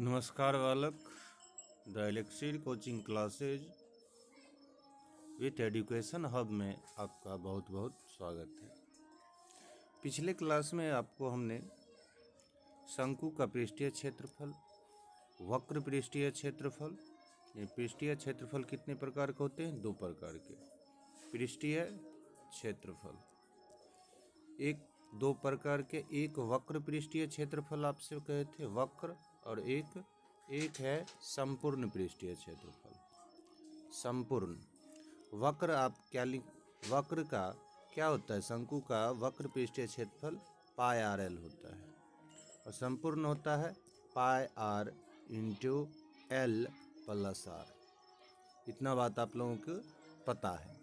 नमस्कार बालक, the Elixir coaching classes with education hub में आपका बहुत बहुत स्वागत है। पिछले क्लास में आपको हमने शंकु का पृष्ठीय क्षेत्रफल, वक्र पृष्ठीय क्षेत्रफल, ये पृष्ठीय क्षेत्रफल कितने प्रकार के होते हैं? दो प्रकार के। पृष्ठीय क्षेत्रफल दो प्रकार के, एक वक्र पृष्ठीय क्षेत्रफल आपसे कहे थे, वक्र, और एक है संपूर्ण पृष्ठीय क्षेत्रफल। संपूर्ण वक्र आप क्या वक्र का क्या होता है? शंकु का वक्र पृष्ठीय क्षेत्रफल पाई आर एल होता है और संपूर्ण होता है pi R into L plus R. इतना बात आप लोगों को पता है।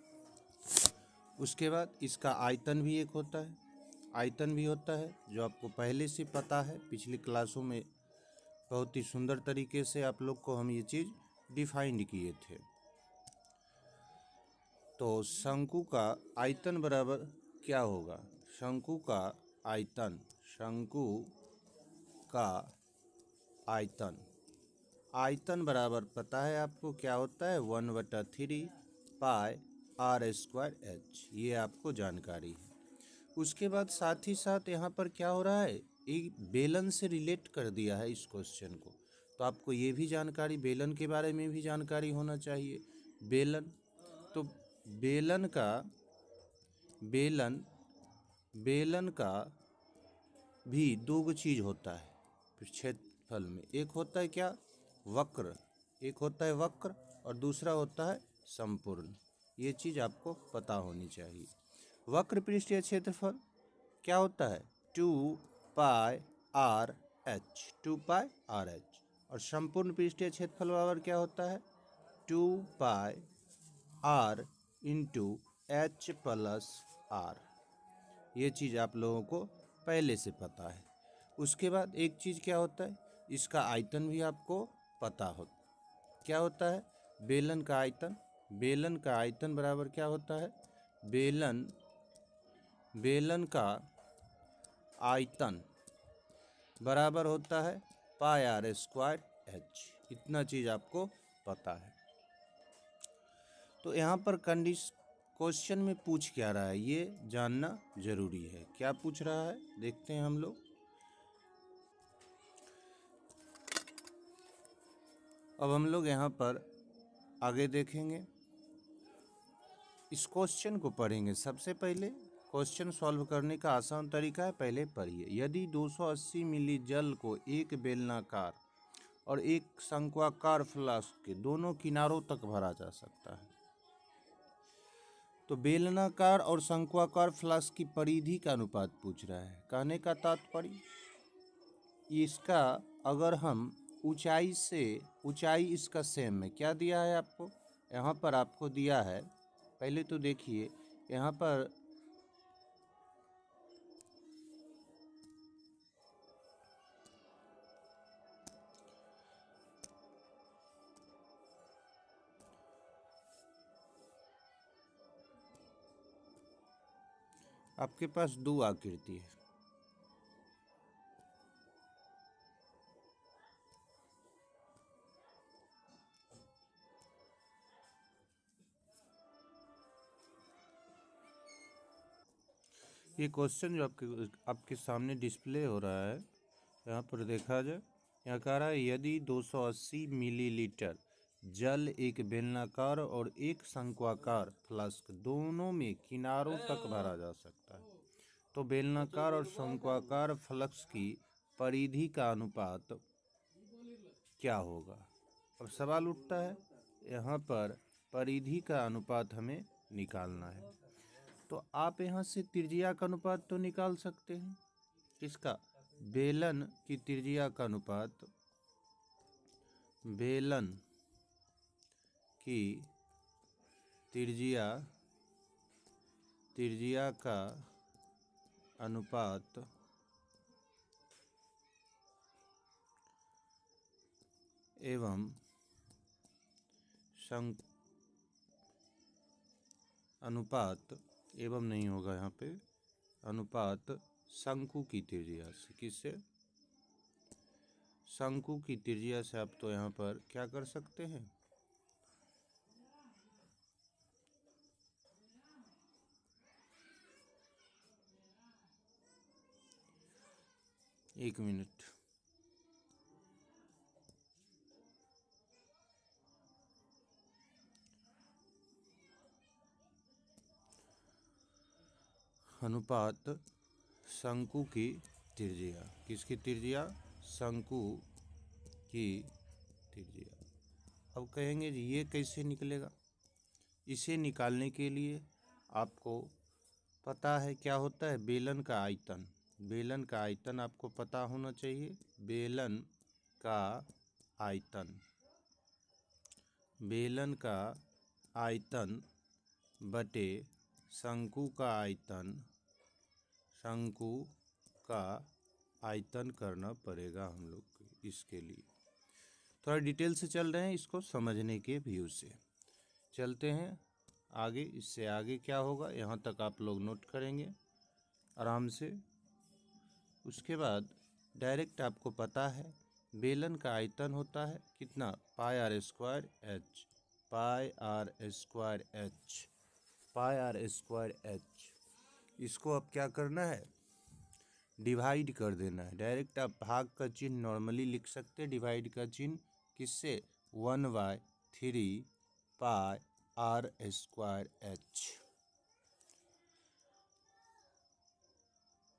उसके बाद इसका आयतन भी एक होता है, आयतन भी होता है जो आपको पहले से पता है। पिछली क्लासों में बहुत ही सुंदर तरीके से आप लोग को हम ये चीज़ डिफाइंड किए थे। तो शंकु का आयतन बराबर क्या होगा? शंकु का आयतन, शंकु का आयतन, आयतन बराबर पता है आपको क्या होता है? 1/3 पाई आर स्क्वायर एच। ये आपको जानकारी है। उसके बाद साथ ही साथ यहाँ पर क्या हो रहा है? एक बेलन से रिलेट कर दिया है इस क्वेश्चन को, तो आपको ये भी जानकारी, बेलन के बारे में भी जानकारी होना चाहिए। बेलन, तो बेलन का भी दो चीज़ होता है क्षेत्रफल में। एक होता है क्या? वक्र, एक होता है वक्र और दूसरा होता है संपूर्ण। ये चीज़ आपको पता होनी चाहिए। वक्र पृष्ठीय क्षेत्रफल क्या होता है? 2 pi R H, 2 pi R H. और संपूर्ण पृष्ठीय क्षेत्रफल बराबर क्या होता है? 2 pi R into H plus R. ये चीज़ आप लोगों को पहले से पता है। उसके बाद एक चीज़ क्या होता है? इसका आयतन भी आपको पता हो। क्या होता है? बेलन का आयतन, बेलन का आयतन बराबर क्या होता है? बेलन का आयतन बराबर होता है पाई आर स्क्वायर एच। इतना चीज़ आपको पता है। तो यहाँ पर क्वेश्चन में पूछ क्या रहा है ये जानना जरूरी है। क्या पूछ रहा है देखते हैं हम लोग। अब हम लोग यहाँ पर आगे देखेंगे, इस क्वेश्चन को पढ़ेंगे। सबसे पहले क्वेश्चन सॉल्व करने का आसान तरीका है, पहले पढ़िए। यदि 280 मिली जल को एक बेलनाकार और एक शंक्वाकार फ्लास्क के दोनों किनारों तक भरा जा सकता है, तो बेलनाकार और शंक्वाकार फ्लास्क की परिधि का अनुपात पूछ रहा है। कहने का तात्पर्य इसका, अगर हम ऊंचाई इसका सेम है। क्या दिया है आपको? यहाँ पर आपको दिया है, पहले तो देखिए यहाँ पर आपके पास दो आकृति है। ये क्वेश्चन जो आपके सामने डिस्प्ले हो रहा है, यहाँ पर देखा जाए, यहाँ कह रहा है यदि 280 मिलीलीटर जल एक बेलनाकार और एक शंक्वाकार फ्लास्क दोनों में किनारों तक भरा जा सकता है, तो बेलनाकार और शंक्वाकार फ्लास्क की परिधि का अनुपात क्या होगा? अब सवाल उठता है, यहाँ पर परिधि का अनुपात हमें निकालना है। तो आप यहाँ से त्रिज्या का अनुपात तो निकाल सकते हैं। किसका? बेलन की त्रिज्या का अनुपात, बेलन की त्रिज्या का अनुपात एवं अनुपात एवं नहीं होगा यहाँ पे, अनुपात शंकु की त्रिज्या से। किससे? शंकु की त्रिज्या से आप तो यहाँ पर क्या कर सकते हैं, एक मिनट, अनुपात शंकु की त्रिज्या, किसकी त्रिज्या, शंकु की त्रिज्या। अब कहेंगे जी ये कैसे निकलेगा, इसे निकालने के लिए आपको पता है क्या होता है, बेलन का आयतन, बेलन का आयतन आपको पता होना चाहिए, बेलन का आयतन, बेलन का आयतन बटे शंकु का आयतन, शंकु का आयतन करना पड़ेगा हम लोग को। इसके लिए थोड़ा डिटेल से चल रहे हैं, इसको समझने के व्यू से चलते हैं आगे। इससे आगे क्या होगा यहाँ तक आप लोग नोट करेंगे आराम से। उसके बाद डायरेक्ट आपको पता है बेलन का आयतन होता है कितना, pi R square H, pi R square H, pi R square H. इसको अब क्या करना है, डिवाइड कर देना है। डायरेक्ट आप भाग का चिन्ह नॉर्मली लिख सकते हैं, डिवाइड का चिन्ह किससे, 1/3 पाई आर स्क्वायर एच।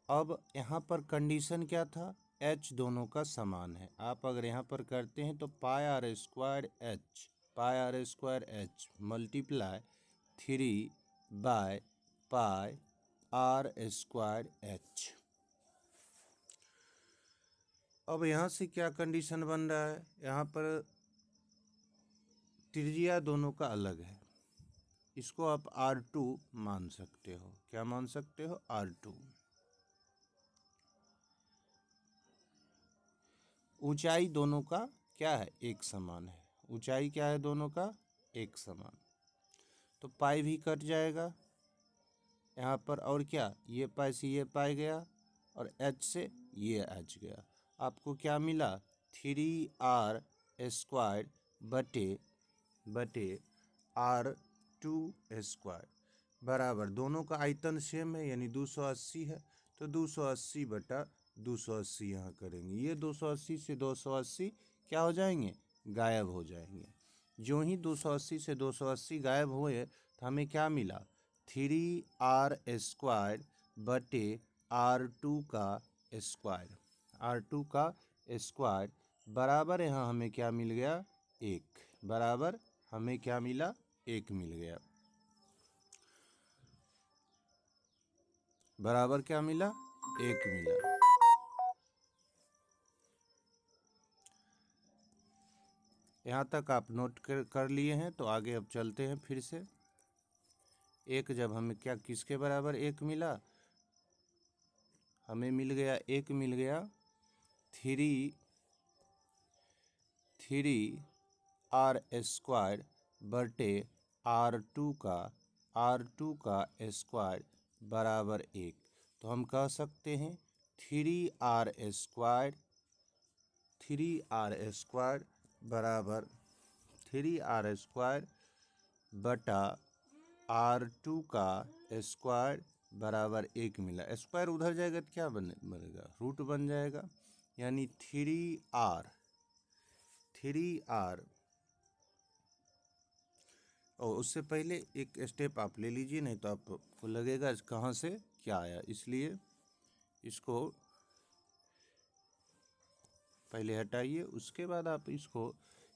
अब यहाँ पर कंडीशन क्या था, एच दोनों का समान है। आप अगर यहाँ पर करते हैं तो pi R square H, pi R square H multiply 3 pi R square H. अब यहाँ से क्या कंडीशन बन रहा है, यहाँ पर त्रिज्या दोनों का अलग है, इसको आप R2 मान सकते हो। क्या मान सकते हो, R2। ऊंचाई दोनों का क्या है, एक समान है। ऊंचाई क्या है दोनों का, एक समान। तो पाई भी कट जाएगा यहाँ पर, और क्या, ये पाई से ये पाई गया और एच से ये एच गया। आपको क्या मिला, 3R स्क्वायर बटे R2 स्क्वायर बराबर, दोनों का आयतन सेम है यानी 280 है, तो 280 बटा 280 यहाँ करेंगे। ये 280 से 280 क्या हो जाएंगे, गायब हो जाएंगे। जो ही 280 से 280 गायब हुए तो हमें क्या मिला, 3R स्क्वायर बटे R2 का स्क्वायर, R2 का स्क्वायर बराबर, यहाँ हमें क्या मिल गया, एक, बराबर हमें क्या मिला, एक मिल गया, बराबर क्या मिला, एक मिला। यहाँ तक आप नोट कर लिए हैं, तो आगे अब चलते हैं फिर से। एक जब हमें क्या, किसके बराबर एक मिला, हमें मिल गया, एक मिल गया 3R स्क्वायर बटे R2 का स्क्वायर बराबर एक। तो हम कह सकते हैं 3R स्क्वायर बराबर 3R स्क्वायर बटा R2 का स्क्वायर बराबर एक मिला। स्क्वायर उधर जाएगा तो क्या बनेगा, रूट बन जाएगा, यानी 3R और उससे पहले एक स्टेप आप ले लीजिए, नहीं तो आपको लगेगा कहाँ से क्या आया, इसलिए इसको पहले हटाइए। उसके बाद आप इसको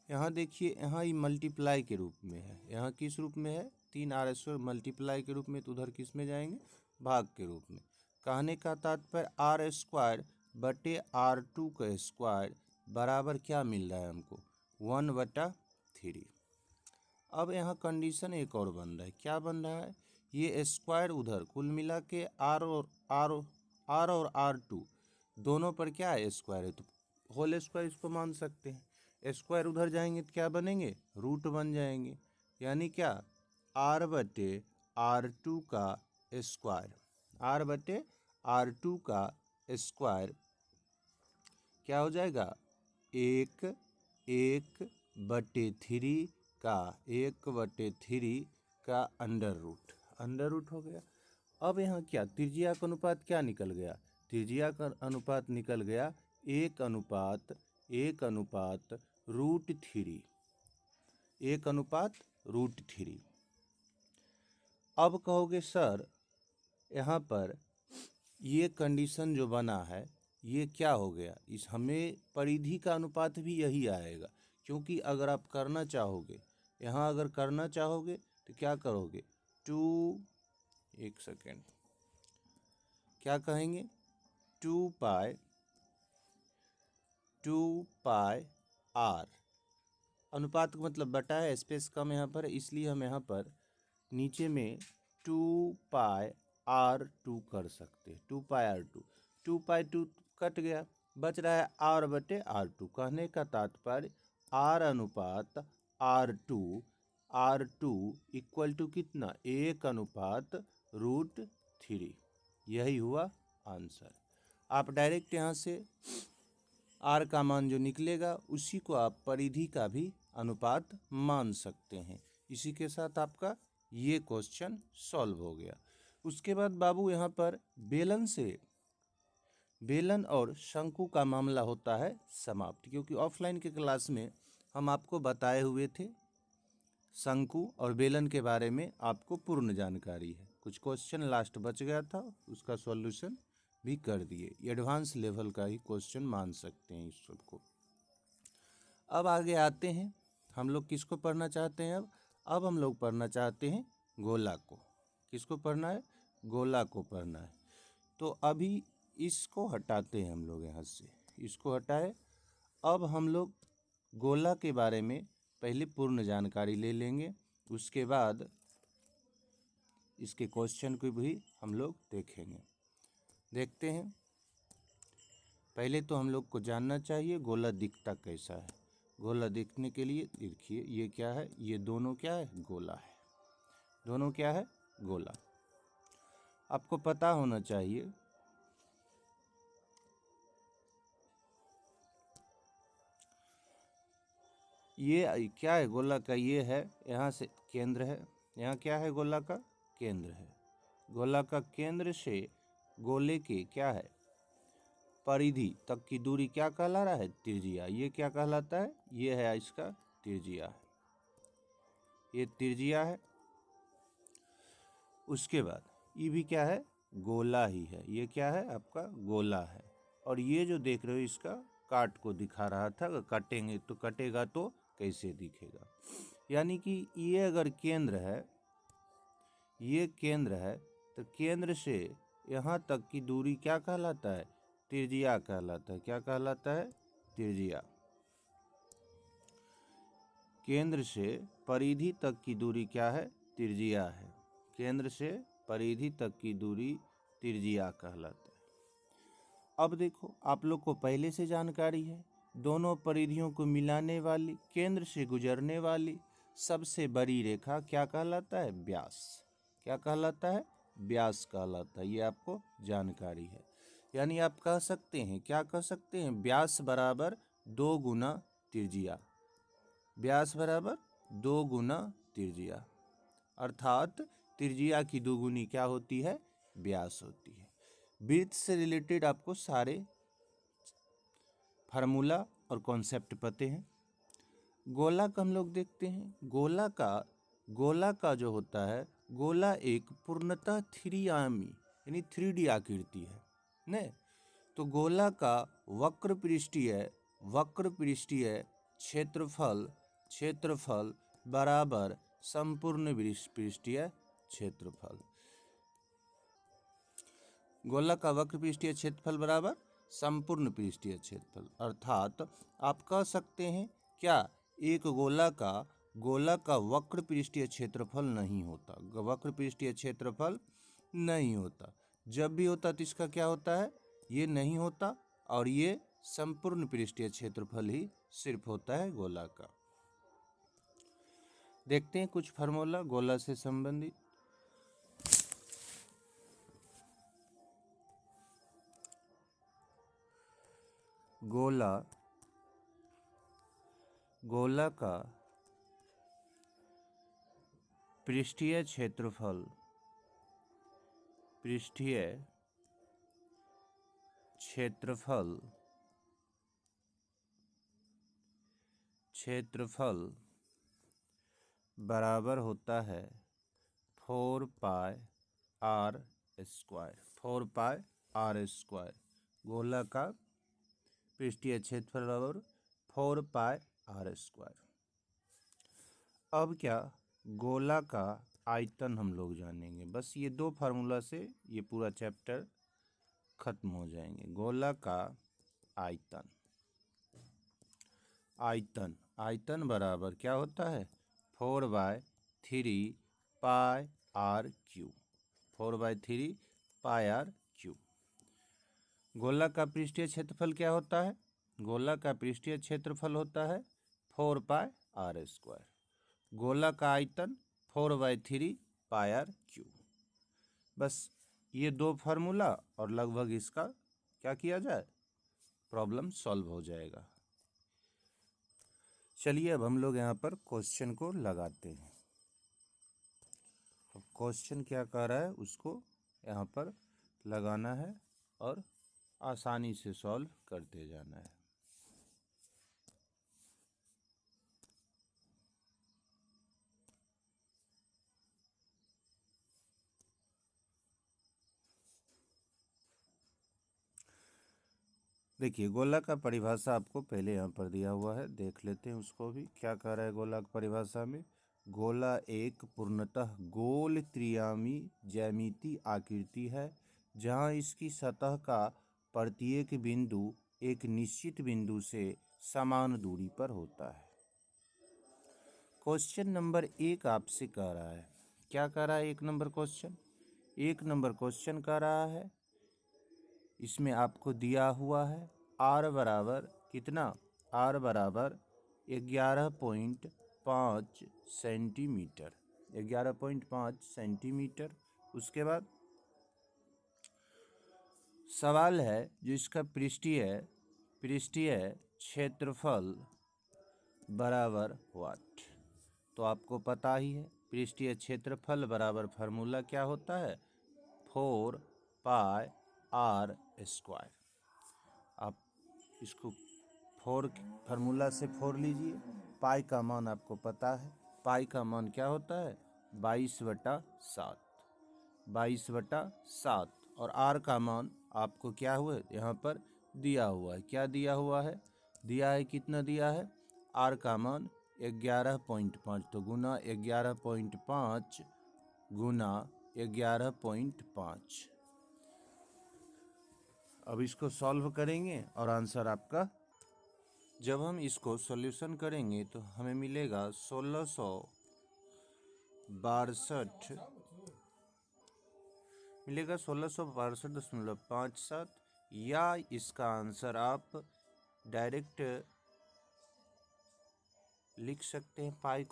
यहाँ देखिए, यहाँ ये मल्टीप्लाई के रूप में है, यहाँ किस रूप में है, 3R स्क्वायर मल्टीप्लाई के रूप में, तो उधर किस में जाएंगे, भाग के रूप में। कहने का तात्पर्य R स्क्वायर बटे R2 का स्क्वायर बराबर क्या मिल रहा है हमको, 1/3। अब यहाँ कंडीशन एक और बन रहा है, क्या बन रहा है, ये स्क्वायर उधर, कुल मिला के R और R2 दोनों पर क्या है, स्क्वायर है, तो होल स्क्वायर इसको मान सकते हैं। स्क्वायर उधर जाएंगे तो क्या बनेंगे, रूट बन जाएंगे, यानी क्या, R/R2 का स्क्वायर, R/R2 का स्क्वायर क्या हो जाएगा, 1/3 का 1/3 का अंडर रूट हो गया। अब यहाँ क्या त्रिज्या का अनुपात क्या निकल गया? त्रिज्या का अनुपात निकल गया 1:√3। 1:√3। अब कहोगे सर यहाँ पर ये कंडीशन जो बना है ये क्या हो गया? इस हमें परिधि का अनुपात भी यही आएगा, क्योंकि अगर आप करना चाहोगे यहाँ अगर करना चाहोगे तो क्या करोगे? 1 सेकेंड क्या कहेंगे? 2 पाई r। अनुपात का मतलब बटा है, स्पेस कम यहाँ पर, इसलिए हम यहाँ पर नीचे में 2πr2 कर सकते हैं। 2πr2 2π2 कट गया, बच रहा है r/r2। कहने का तात्पर्य r अनुपात r2 इक्वल टू कितना? 1:√3। यही हुआ आंसर। आप डायरेक्ट यहाँ से r का मान जो निकलेगा उसी को आप परिधि का भी अनुपात मान सकते हैं। इसी के साथ आपका ये क्वेश्चन सॉल्व हो गया। उसके बाद बाबू यहाँ पर बेलन और शंकु का मामला होता है समाप्त, क्योंकि ऑफलाइन के क्लास में हम आपको बताए हुए थे शंकु और बेलन के बारे में आपको पूर्ण जानकारी है। कुछ क्वेश्चन लास्ट बच गया था, उसका सॉल्यूशन भी कर दिए। एडवांस लेवल का ही क्वेश्चन मान सकते हैं इस सबको। अब आगे आते हैं, हम लोग किसको पढ़ना चाहते हैं? अब हम लोग पढ़ना चाहते हैं गोला को। किसको पढ़ना है? गोला को पढ़ना है। तो अभी इसको हटाते हैं हम लोग यहाँ से, इसको हटाए। अब हम लोग गोला के बारे में पहले पूर्ण जानकारी ले लेंगे, उसके बाद इसके क्वेश्चन को भी हम लोग देखेंगे। देखते हैं। पहले तो हम लोग को जानना चाहिए गोला दिखता कैसा है। गोला दिखने के लिए देखिए ये क्या है? ये दोनों क्या है? गोला है। दोनों क्या है? गोला। आपको पता होना चाहिए ये क्या है गोला का? ये है यहाँ से केंद्र है, यहाँ क्या है? गोला का केंद्र है। गोला का केंद्र से गोले के क्या है? परिधि तक की दूरी क्या कहला रहा है? त्रिज्या। ये क्या कहलाता है? ये है इसका त्रिज्या है, ये त्रिज्या है। उसके बाद ये भी क्या है? गोला ही है। ये क्या है? आपका गोला है। और ये जो देख रहे हो इसका काट को दिखा रहा था, अगर काटेंगे तो कटेगा तो कैसे दिखेगा? यानी कि ये अगर केंद्र है, ये केंद्र है, तो केंद्र से यहाँ तक की दूरी क्या कहलाता है? त्रिज्या कहलाता है। क्या कहलाता है? त्रिज्या। केंद्र से परिधि तक की दूरी क्या है? त्रिज्या है। केंद्र से परिधि तक की दूरी त्रिज्या कहलाता है। अब देखो, आप लोग को पहले से जानकारी है, दोनों परिधियों को मिलाने वाली, केंद्र से गुजरने वाली सबसे बड़ी रेखा क्या कहलाता है? व्यास। क्या कहलाता है? व्यास कहलाता है। ये आपको जानकारी है। यानी आप कह सकते हैं, क्या कह सकते हैं? व्यास बराबर 2 गुना त्रिज्या। व्यास बराबर 2 गुना त्रिज्या, अर्थात त्रिज्या की दोगुनी क्या होती है? व्यास होती है। वृत्त से रिलेटेड आपको सारे फार्मूला और कॉन्सेप्ट पते हैं। गोला का हम लोग देखते हैं। गोला का जो होता है, गोला एक पूर्णतः त्रिआयामी यानी 3D आकृति है ने। तो गोला का वक्र पृष्ठीय क्षेत्रफल बराबर संपूर्ण पृष्ठीय क्षेत्रफल। गोला का वक्र पृष्ठीय क्षेत्रफल बराबर संपूर्ण पृष्ठीय क्षेत्रफल, अर्थात आप कह सकते हैं क्या? एक गोला का वक्र पृष्ठीय क्षेत्रफल नहीं होता। वक्र पृष्ठीय क्षेत्रफल नहीं होता। जब भी होता तो इसका क्या होता है? ये नहीं होता, और ये संपूर्ण पृष्ठीय क्षेत्रफल ही सिर्फ होता है गोला का। देखते हैं कुछ फार्मूला गोला से संबंधित। गोला गोला का पृष्ठीय क्षेत्रफल बराबर होता है 4πr²। गोला का पृष्ठीय क्षेत्रफल बराबर 4πr²। अब क्या, गोला का आयतन हम लोग जानेंगे। बस ये दो फार्मूला से ये पूरा चैप्टर खत्म हो जाएंगे। गोला का आयतन बराबर क्या होता है 4/3πr³। 4/3πr³। गोला का पृष्ठीय क्षेत्रफल क्या होता है? गोला का पृष्ठीय क्षेत्रफल होता है 4πr²। गोला का आयतन 4/3πr³। बस ये दो फार्मूला और लगभग इसका क्या किया जाए, प्रॉब्लम सॉल्व हो जाएगा। चलिए अब हम लोग यहाँ पर क्वेश्चन को लगाते हैं। अब क्वेश्चन क्या कह रहा है उसको यहाँ पर लगाना है और आसानी से सॉल्व करते जाना है। देखिए, गोला का परिभाषा आपको पहले यहाँ पर दिया हुआ है, देख लेते हैं उसको भी। क्या कह रहा है गोला की परिभाषा में? गोला एक पूर्णतः गोल त्रियामी ज्यामितीय आकृति है जहाँ इसकी सतह का प्रत्येक बिंदु एक निश्चित बिंदु से समान दूरी पर होता है। क्वेश्चन नंबर 1 आपसे कह रहा है, क्या कह रहा है? 1 नंबर क्वेश्चन कह रहा है, इसमें आपको दिया हुआ है r बराबर कितना? r बराबर 11.5 सेंटीमीटर। 11.5 सेंटीमीटर। उसके बाद सवाल है जो इसका पृष्ठीय क्षेत्रफल बराबर व्हाट। तो आपको पता ही है पृष्ठीय क्षेत्रफल बराबर फार्मूला क्या होता है 4πr²। आप इसको फार्मूला से 4 लीजिए। पाई का मान आपको पता है, पाई का मान क्या होता है 22/7। 22/7 और r का मान आपको क्या हुआ यहाँ पर दिया हुआ है। क्या दिया हुआ है? दिया है, कितना दिया है? r का मान 11.5। तो गुना 11.5 गुना 11.5। अब इसको सॉल्व करेंगे और आंसर आपका, जब हम इसको सॉल्यूशन करेंगे तो हमें मिलेगा 1662.57 या इसका आंसर आप डायरेक्ट लिख सकते हैं। पाई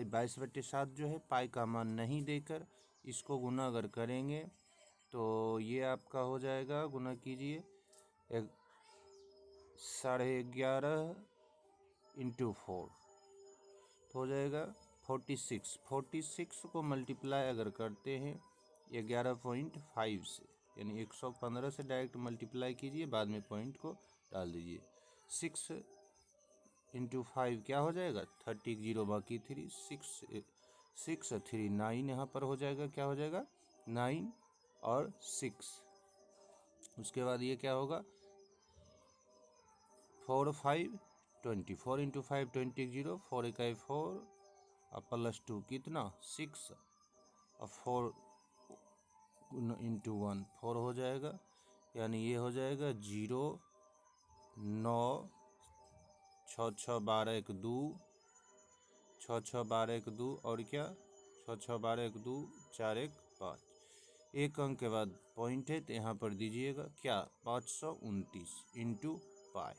22/7 जो है पाई का मान नहीं देकर इसको गुना अगर करेंगे तो ये आपका हो जाएगा, गुना कीजिए 11.5 × 4 तो हो जाएगा 46। 46 को मल्टीप्लाई अगर करते हैं 11.5 से, यानी 115 से डायरेक्ट मल्टीप्लाई कीजिए, बाद में पॉइंट को डाल दीजिए। 6 × 5 क्या हो जाएगा 30, 0 बाकी 3, 6 3 9 यहाँ पर हो जाएगा। क्या हो जाएगा 9 और 6। उसके बाद ये क्या होगा 4 5 20। 4 × 5 20, 0 4 1 4 और +2 कितना 6 और 4 × 1 4 हो जाएगा, यानी ये हो जाएगा 0 9 6 6 12 1 2 6 6 12 1 2 और क्या 6 6 12 1 2 4 1 5। एक अंक के बाद पॉइंट है तो यहाँ पर दीजिएगा क्या 529 इंटू पाई।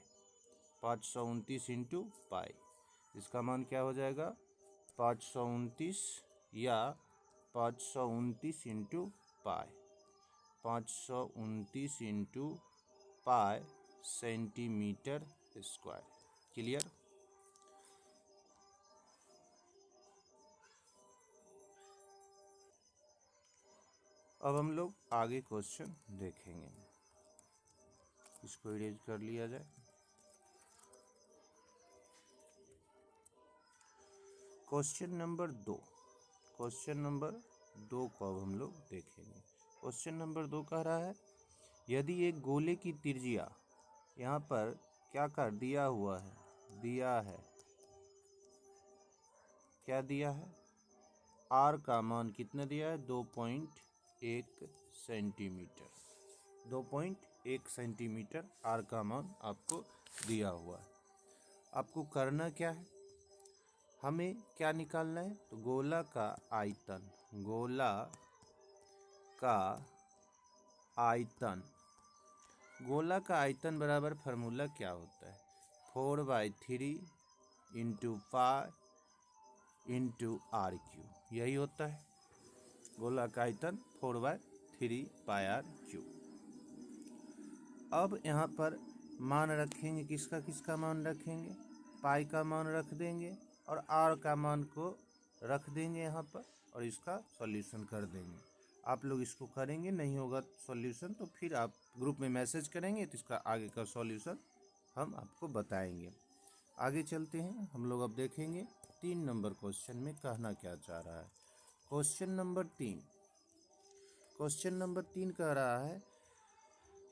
529 इंटू पाई, इसका मान क्या हो जाएगा 529 या 529 into pi. 529 into pi centimetre square. Clear? अब हम लोग आगे क्वेश्चन देखेंगे। इसको इरेज कर लिया जाए। क्वेश्चन नंबर 2 को अब हम लोग देखेंगे। क्वेश्चन नंबर 2 कह रहा है, यदि एक गोले की त्रिज्या यहाँ पर क्या कर दिया हुआ है, क्या दिया है, आर का मान कितना दिया है, 2.1 सेंटीमीटर, 2.1 सेंटीमीटर आर का मान आपको दिया हुआ है। आपको करना क्या है, हमें क्या निकालना है, तो गोला का आयतन बराबर फार्मूला क्या होता है, 4/3 into pi into R cube, यही होता है गोला का आयतन 4/3 पाई आर क्यू। अब यहाँ पर मान रखेंगे, किसका मान रखेंगे, पाई का मान रख देंगे और आर का मान को रख देंगे यहाँ पर, और इसका सॉल्यूशन कर देंगे। आप लोग इसको करेंगे, नहीं होगा सॉल्यूशन तो फिर आप ग्रुप में मैसेज करेंगे, तो इसका आगे का सॉल्यूशन हम आपको बताएंगे। आगे चलते हैं, हम लोग अब देखेंगे 3 नंबर क्वेश्चन में कहना क्या चाह रहा है। क्वेश्चन नंबर 3 कह रहा है,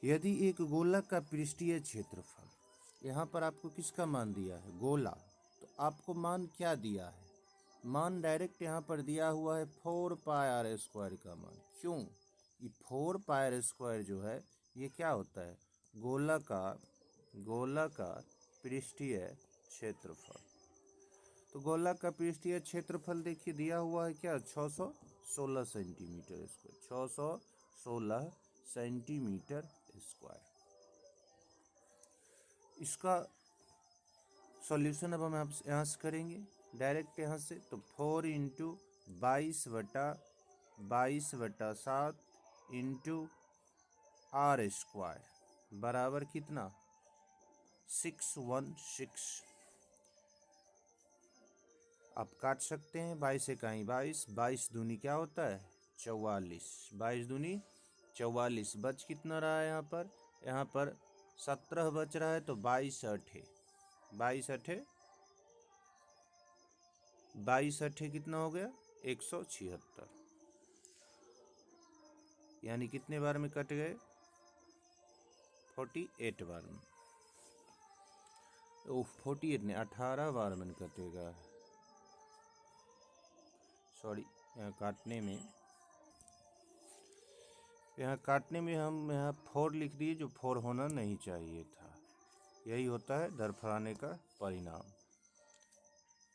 यदि एक गोला का पृष्ठीय क्षेत्रफल, यहाँ पर आपको किसका मान दिया है, गोला, तो आपको मान क्या दिया है, मान डायरेक्ट यहाँ पर दिया हुआ है 4 पाई आर स्क्वायर का मान। क्यों, ये 4 पाई आर स्क्वायर जो है ये क्या होता है, गोला का पृष्ठीय क्षेत्रफल। तो गोला का पृष्ठीय क्षेत्रफल देखिए दिया हुआ है क्या, 616 सेंटीमीटर स्क्वायर, 616 सेंटीमीटर स्क्वायर। इसका सॉल्यूशन अब हम यहाँ से करेंगे डायरेक्ट यहाँ से, तो 4 इंटू 22/7 इंटू आर स्क्वायर बराबर कितना, 616। आप काट सकते हैं, 22 से कहीं 22 दूनी क्या होता है, 44, 22 दूनी 44, बच कितना रहा है यहाँ पर 17 बच रहा है, तो 22 अठे कितना हो गया, 176, यानी कितने बार में कट गए, 48 बार में, 48 ने 18 बार में कटेगा, सॉरी यहाँ काटने में हम यहाँ 4 लिख दिए, जो 4 होना नहीं चाहिए था। यही होता है दरफराने का परिणाम।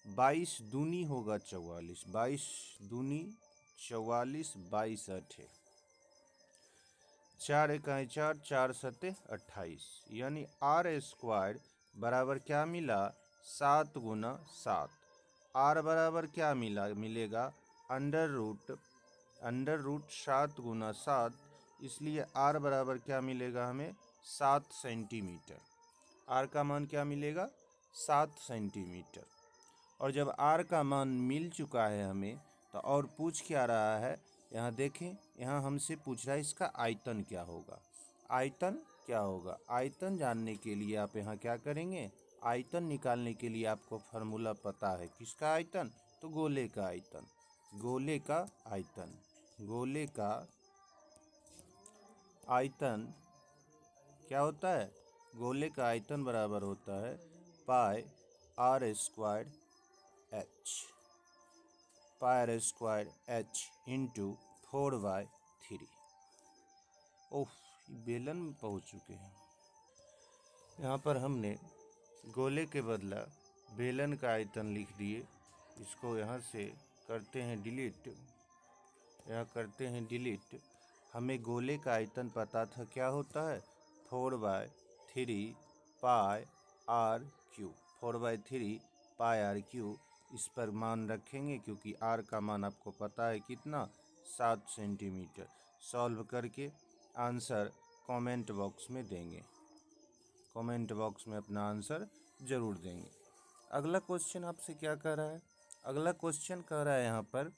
22 दूनी होगा 44, 22 दूनी 44, 22 अठे 4 इकाई 4, 4 सत्ते 28, यानी आर स्क्वायर बराबर क्या मिला, 7 गुना 7। आर बराबर क्या मिलेगा, अंडर रूट 7 गुना 7, इसलिए आर बराबर क्या मिलेगा हमें, 7 सेंटीमीटर। आर का मान क्या मिलेगा, 7 सेंटीमीटर। और जब आर का मान मिल चुका है हमें, तो और पूछ क्या रहा है, यहाँ देखें, यहाँ हमसे पूछ रहा है इसका आयतन क्या होगा। आयतन जानने के लिए आप यहाँ क्या करेंगे, आयतन निकालने के लिए आपको फार्मूला पता है, किसका आयतन, तो गोले का आयतन क्या होता है, गोले का आयतन बराबर होता है pi R square H into 4/3। ओह, बेलन में पहुँच चुके हैं। यहाँ पर हमने गोले के बदला बेलन का आयतन लिख दिए, इसको यहाँ से करते हैं डिलीट। हमें गोले का आयतन पता था, क्या होता है, 4/3 pi R cube, 4/3 pi R cube. इस पर मान रखेंगे, क्योंकि आर का मान आपको पता है कितना, 7 सेंटीमीटर। सॉल्व करके आंसर कमेंट बॉक्स में देंगे, कमेंट बॉक्स में अपना आंसर जरूर देंगे। अगला क्वेश्चन आपसे क्या कह रहा है, अगला क्वेश्चन कह रहा है यहाँ पर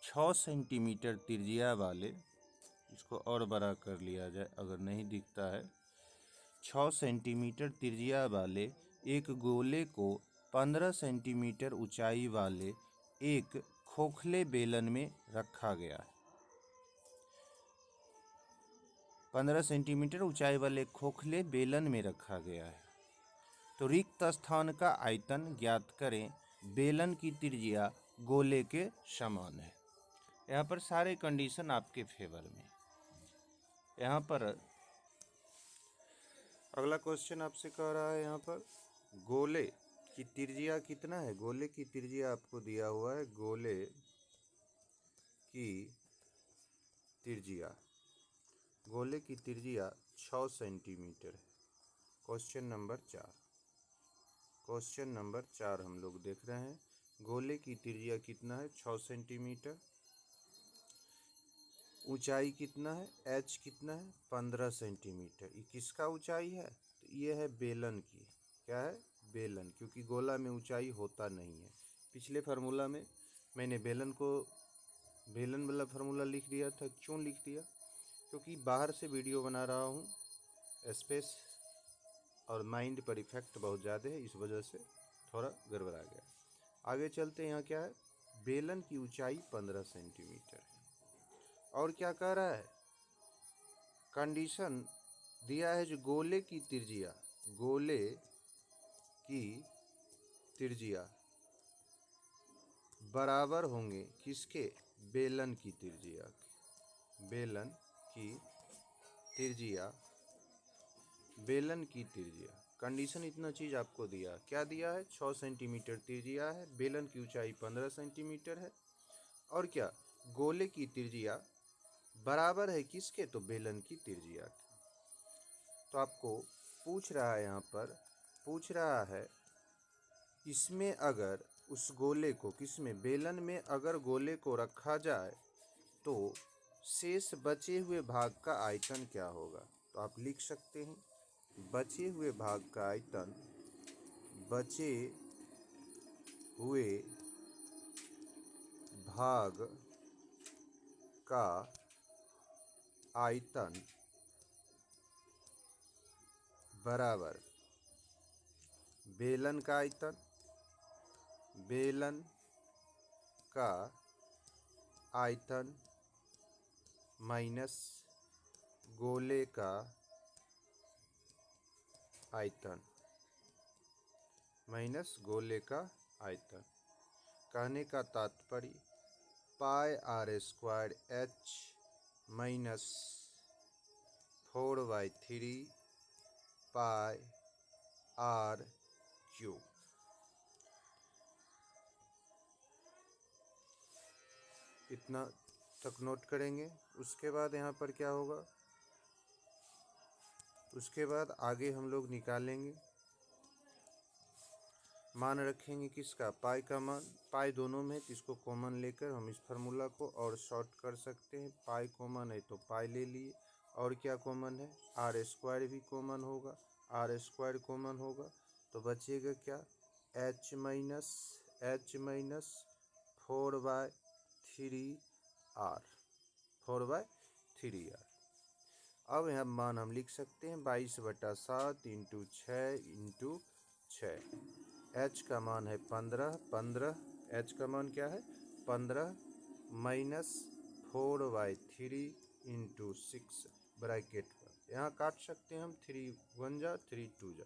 6 सेंटीमीटर त्रिज्या वाले इसको और बड़ा कर लिया जाए अगर नहीं दिखता है। 6 सेंटीमीटर त्रिज्या वाले एक गोले को 15 सेंटीमीटर ऊंचाई वाले एक खोखले बेलन में रखा गया है। 15 सेंटीमीटर ऊंचाई वाले खोखले बेलन में रखा गया है। तो रिक्त स्थान का आयतन ज्ञात करें। बेलन की त्रिज्या गोले के समान है। यहाँ पर सारे कंडीशन आपके फेवर में। यहाँ पर अगला क्वेश्चन आपसे कह रहा है, यहाँ पर गोले की त्रिज्या कितना है। गोले की त्रिज्या आपको दिया हुआ है। गोले की त्रिज्या 6 सेंटीमीटर है। क्वेश्चन नंबर 4 हम लोग देख रहे हैं। गोले की त्रिज्या कितना है, 6 सेंटीमीटर। ऊंचाई कितना है, h कितना है, 15 सेंटीमीटर। ये किसका ऊंचाई है, तो ये है बेलन की। क्या है, बेलन, क्योंकि गोला में ऊंचाई होता नहीं है। पिछले फार्मूला में मैंने बेलन वाला फार्मूला लिख दिया था। क्यों लिख दिया, क्योंकि बाहर से वीडियो बना रहा हूँ, स्पेस और माइंड पर इफेक्ट बहुत ज़्यादा है, इस वजह से थोड़ा गड़बड़ा गया। आगे चलते हैं। यहाँ क्या है, बेलन की ऊंचाई 15 सेंटीमीटर है। और क्या कह रहा है, कंडीशन दिया है जो गोले की त्रिज्या बराबर होंगे किसके, बेलन की त्रिज्या। कंडीशन इतना चीज आपको दिया, क्या दिया है, 6 सेंटीमीटर त्रिज्या है, बेलन की ऊंचाई 15 सेंटीमीटर है, और क्या, गोले की त्रिज्या बराबर है किसके, तो बेलन की त्रिज्या की। तो आपको पूछ रहा है, यहाँ पर पूछ रहा है, इसमें अगर उस गोले को, किसमें, बेलन में अगर गोले को रखा जाए तो शेष बचे हुए भाग का आयतन क्या होगा। तो आप लिख सकते हैं, बचे हुए भाग का आयतन, बचे हुए भाग का आयतन बराबर बेलन का आयतन, बेलन का आयतन माइनस गोले का आयतन, कहने का तात्पर्य पाई r स्क्वायर h माइनस 4/3 पाई r क्यूब। इतना तक नोट करेंगे। उसके बाद यहाँ पर क्या होगा, उसके बाद आगे हम लोग निकालेंगे, मान रखेंगे किसका, पाई का मान। पाई दोनों में है तो इसको कॉमन लेकर हम इस फार्मूला को और शॉर्ट कर सकते हैं। पाई कॉमन है तो पाई ले लिए, और क्या कॉमन है, r स्क्वायर भी कॉमन होगा, तो बचेगा क्या, h माइनस 4/3r। अब यहाँ मान हम लिख सकते हैं 22/7 × 6 h का मान है 15, h का मान क्या है, 15 माइनस 4/3 × 6 ब्रैकेट पर। यहाँ काट सकते हैं हम, 3 1 जा 3 2 जा,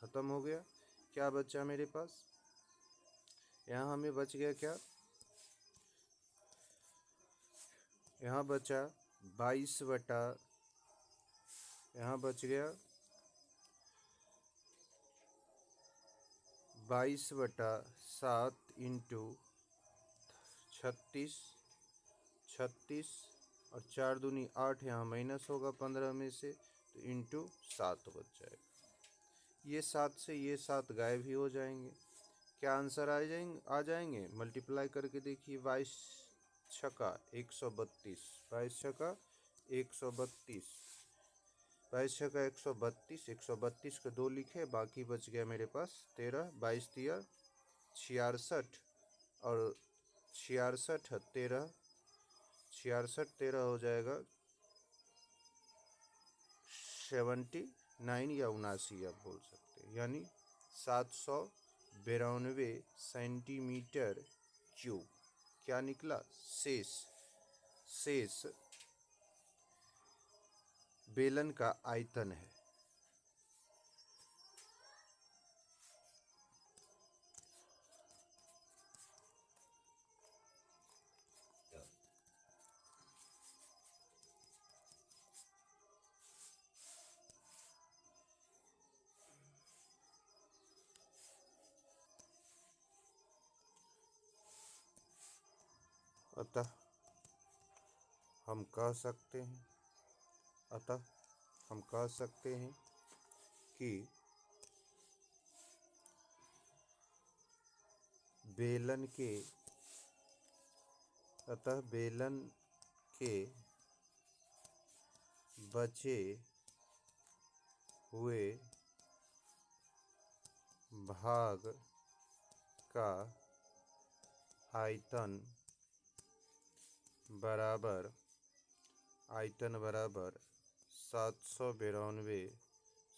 खत्म हो गया। क्या बचा मेरे पास, यहाँ हमें बच गया क्या, यहाँ बचा 22/, यहाँ बच गया 22/7 × 36 और 4 दूनी 8, यहाँ माइनस होगा 15 में से, तो इंटू 7 बच जाएगा। ये 7 से ये 7 गायब ही हो जाएंगे। क्या आंसर आ जाएंगे, मल्टीप्लाई करके देखिए, 22 छक्का 132, 22 छक्का 132, 22 छक्का 132, 132 को 2 लिखे, बाकी बच गया मेरे पास 13, 22 दिया 66, और 66 13 हो जाएगा 79 या 79 आप बोल सकते हैं, यानी 792 सेंटीमीटर क्यूब क्या निकला? शेष बेलन का आयतन है। अतः हम कह सकते हैं कि बेलन के बचे हुए भाग का आयतन बराबर 792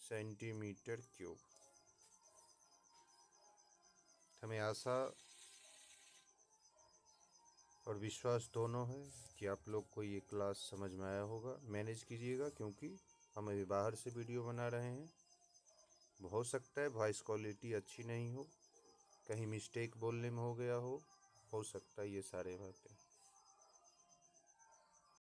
सेंटीमीटर क्यूब। हमें आशा और विश्वास दोनों है कि आप लोग को ये क्लास समझ में आया होगा। मैनेज कीजिएगा, क्योंकि हम अभी बाहर से वीडियो बना रहे हैं। हो सकता है वॉइस क्वालिटी अच्छी नहीं हो, कहीं मिस्टेक बोलने में हो गया हो सकता है ये सारे बातें।